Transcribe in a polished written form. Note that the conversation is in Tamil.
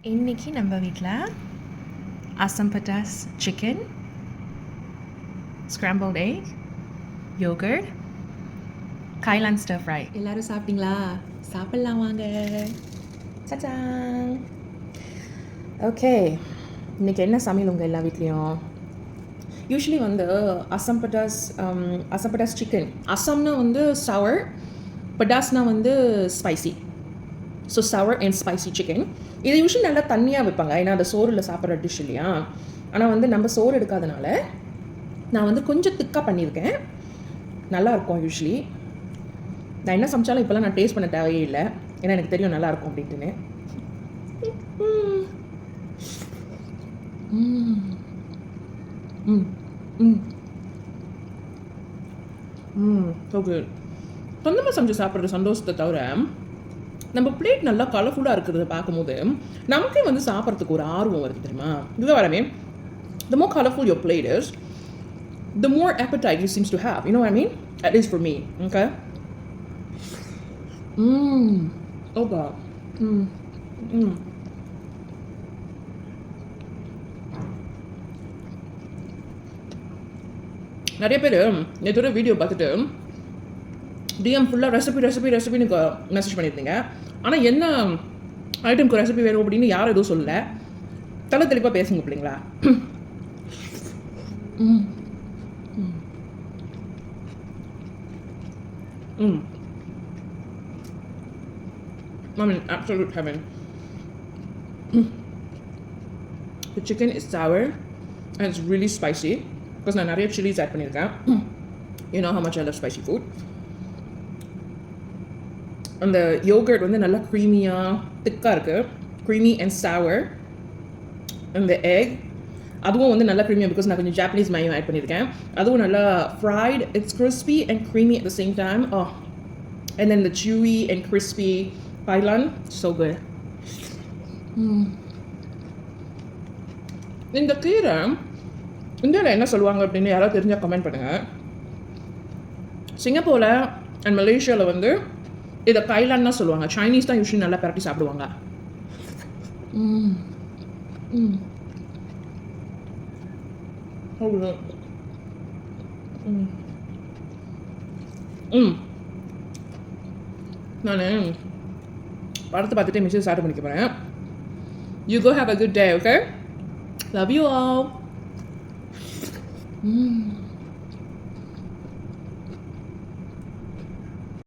இன்றைக்கி நம்ம வீட்டில் asam pedas chicken, scrambled egg, yoghurt, kailan stir fry. எல்லாரும் சாப்பிட்டீங்களா? சாப்பிட்லாம் வாங்க. சச்சாங். ஓகே, இன்றைக்கி என்ன சமையல் உங்கள் எல்லா வீட்லேயும்? யூஸ்வலி வந்து அசம் பட்டாஸ் சிக்கன். அசம்னா வந்து சவர், பட்டாஸ்னா வந்து spicy. So sour and spicy chicken. இது யூஸ்வலி நல்லா தண்ணியாக வைப்பாங்க, ஏன்னா அந்த சோறில் சாப்பிட்ற டிஷ் இல்லையா. ஆனால் வந்து நம்ம சோறு எடுக்காதனால நான் வந்து கொஞ்சம் திக்காக பண்ணியிருக்கேன். நல்லாயிருக்கும். யூஸ்வலி நான் என்ன சமைச்சாலும் இப்போலாம் நான் டேஸ்ட் பண்ண தேவையே இல்லை, ஏன்னா எனக்கு தெரியும் நல்லாயிருக்கும் அப்படின்ட்டுன்னு. So good. சொந்தமாக சமைச்சு சாப்பிட்ற சந்தோஷத்தை தவிர நம்ம பிளேட் நல்லா கலர்ஃபுல்லாக இருக்கிறத பார்க்கும்போது நமக்கே வந்து சாப்பிட்றதுக்கு ஒரு ஆர்வம் வருது, தெரியுமா? இதுதான் வரவே. The more colorful your plate is, the more appetite you seems to have. You know what I mean? At least for me. Okay? Oh God. நிறைய பேர் நேற்று வீடியோ பார்த்துட்டு டிஎம் ஃபுல்லாக ரெசிபின்னு மெசேஜ் பண்ணியிருந்தீங்க. ஆனால் என்ன ஐட்டம்க்கு ரெசிபி வேணும் அப்படின்னு யாரும் எதுவும் சொல்லலை. தலை தெளிப்பாக பேசுங்க பிள்ளைங்களா. I mean, absolute heaven. The chicken is sour and it's really spicy because நான் நிறைய chilies add பண்ணியிருக்கேன். You know how much I love spicy food. அந்த யோகர்ட் வந்து நல்லா க்ரீமியாக திக்காக இருக்குது, க்ரீமி அண்ட் சவர். அந்த எக் அதுவும் வந்து நல்லா க்ரீமியாக, பிகாஸ் நான் கொஞ்சம் ஜாப்பனீஸ் மயம் ஆட் பண்ணியிருக்கேன். அதுவும் நல்லா fried, it's crispy and creamy at the same time. And then the chewy and crispy kailan, so good. இந்த கீரை இந்தியாவில் என்ன சொல்லுவாங்க அப்படின்னு யாராவது தெரிஞ்சால் கமெண்ட் பண்ணுங்கள். சிங்கப்பூரில் அண்ட் மலேசியாவில் வந்து இதை கைலான் தான் சொல்லுவாங்க. சைனீஸ் தான் யூஸ்வலி நல்லா பரட்டி சாப்பிடுவாங்க. நான் படத்தை பார்த்துட்டு மிஷின் ஸ்டார்ட் பண்ணிக்க போகிறேன். You go have a good day, okay? Love you all.